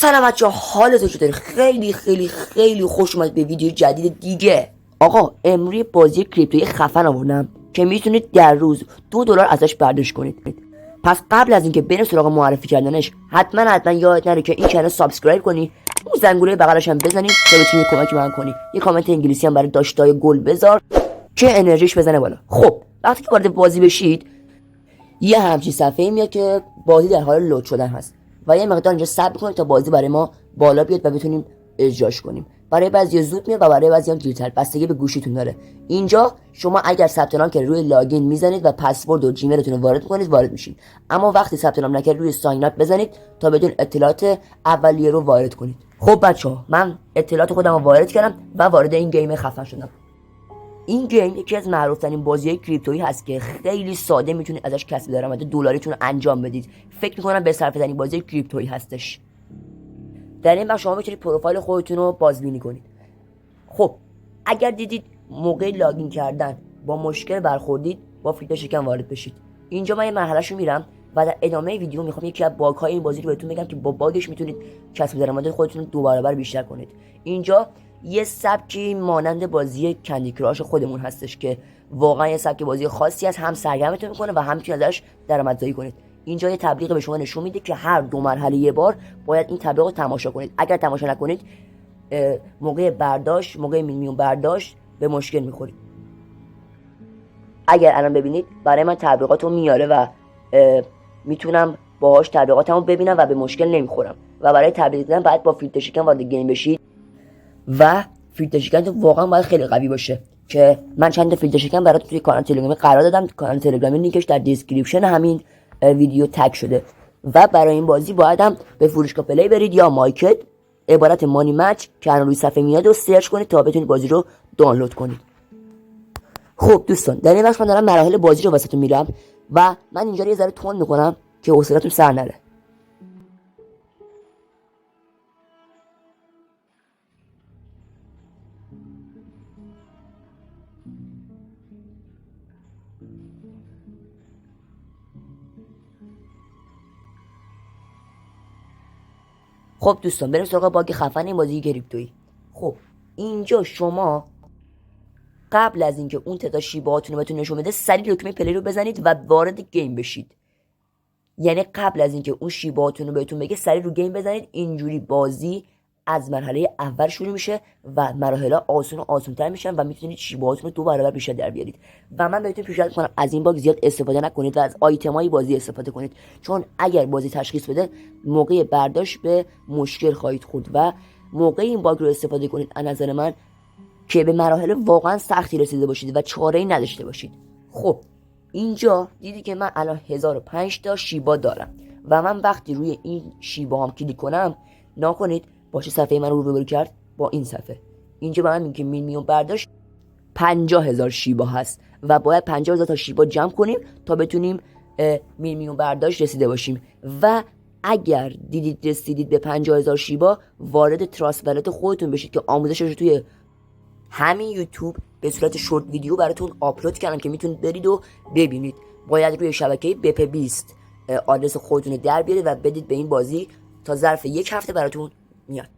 سلام بچه‌ها، حالتون چطوره؟ خیلی خیلی خیلی خوش اومد به ویدیو جدید دیگه. آقا امروز بازی کریپتویی خفن آوردم که میتونید در روز $2 ازش برداشت کنید. پس قبل از اینکه بریم سراغ معرفی کردنش حتما یادت نره که این کانال سابسکرایب کنی، اون زنگوله بغلش هم بزنی تا بتونی کمک من کنی. یه کامنت انگلیسی هم برای داشتای گل بذار که انرژیش بزنه بالا. خب وقتی که وارد بازی بشید یه همچین صفحه‌ای میاد که بازی در حال لود شدن هست و یه مقدار اینجا صبر کنید تا بازی برای ما بالا بیاد و بتونیم اجراش کنیم. برای بعضی زود میاد و برای بعضی هم دیرتر، بستگی به گوشیتون داره. اینجا شما اگر ثبت نام که روی لاگین میزنید و پسورد و جیمیلتون رو وارد کنید وارد میشین، اما وقتی ثبت نام نکرد روی ساین اپ بزنید تا بدون اطلاعات اولیه رو وارد کنید. خب بچه‌ها، من اطلاعات خودم رو وارد کردم و وارد این گیم خفن شدم. این گیم یکی از معروف‌ترین بازی‌های کریپتویی هست که خیلی ساده میتونید ازش کسب درآمد دلاریتون رو انجام بدید. فکر می‌کنم به صرفه‌ترین بازی کریپتویی هستش. در این بخش شما میتونید پروفایل خودتون رو بازبینی کنید. خب اگر دیدید موقع لاگین کردن با مشکل برخوردید، با فیلتر شکن وارد بشید. اینجا من یه مرحله‌شو میرم و در ادامه ویدیو میخوام یکی از باگ‌های این بازی رو بهتون بگم که با باگش میتونید کسب درآمد خودتون رو 2 برابر بیشتر کنید. اینجا یه سبکی مانند بازی کندی کراش خودمون هستش که واقعا یه سبک بازی خاصی است، هم سرگرمتون میکنه و هم میتونید ازش درآمدزایی کنید. اینجا یه تبلیغ به شما نشون میده که هر 2 مرحله یه بار باید این تبلیغ رو تماشا کنید. اگر تماشا نکنید موقع برداشت، موقع میلیون برداشت به مشکل میخورید. اگر الان ببینید برای من تبلیغاتو میاره و میتونم باهاش تبلیغاتمو ببینم و به مشکل نمیخورم. و برای تبلیغ دیدن باید با فیلتر شکن وارد گیم بشید و فیلتر شکن واقعا باید خیلی قوی باشه که من چند تا فیلتر شکن براتون توی کانال تلگرامی قرار دادم. کانال تلگرامی لینکش در دیسکریپشن همین ویدیو تگ شده. و برای این بازی باید هم به فروشگاه پلی برید یا مارکت، عبارت مانی مچ که الان روی صفحه میاد و سرچ کنید تا بتونید بازی رو دانلود کنید. خب دوستان، در این بخش من دارم مراحل بازی رو واسهتون میرم و من اینجا یه ذره تند میکنم که حوصله‌تون سر نره. خب دوستان، بریم سراغ باگ خفن این بازی کریپتویی. خب اینجا شما قبل از اینکه اون تعداد شیبه‌هاتون رو بهتون نشون بده سریع دکمه پلی رو بزنید و وارد گیم بشید. یعنی قبل از اینکه اون شیبه‌هاتون رو بهتون بگه سریع رو گیم بزنید. اینجوری بازی از مرحله اول شروع میشه و مراحل آسون و آسون‌تر میشن و میتونید شیبه‌هاتون رو 2 برابر بیشتر در بیارید. و من بهتون پیشنهاد می‌کنم از این باگ زیاد استفاده نکنید و از آیتم‌های بازی استفاده کنید، چون اگر بازی تشخیص بده موقع برداشت به مشکل خواهید خورد و موقع این باگ رو استفاده کنید از نظر من که به مراحل واقعا سختی رسیده باشید و چاره‌ای نداشته باشید. خب اینجا دیدی که من الان 1005 تا شیبا دارم و من وقتی روی این شیبا هم کلیک کنم ناکنید باشه صفحه من رو روبرو کرد با این صفحه. اینجا به من میگه میلیون برداشت 50,000 شیبا هست و باید 50,000 تا شیبا جمع کنیم تا بتونیم میلیون برداشت رسیده باشیم. و اگر دیدید رسیدید به 50,000 شیبا وارد تراست والت خودتون بشید که آموزشش رو توی همین یوتیوب به صورت شورت ویدیو براتون آپلود کردم که میتونید برید و ببینید. باید روی شبکه BP20 آدرس خودتون رو در بیارید و بدید به این بازی تا ظرف 1 هفته براتون میاد.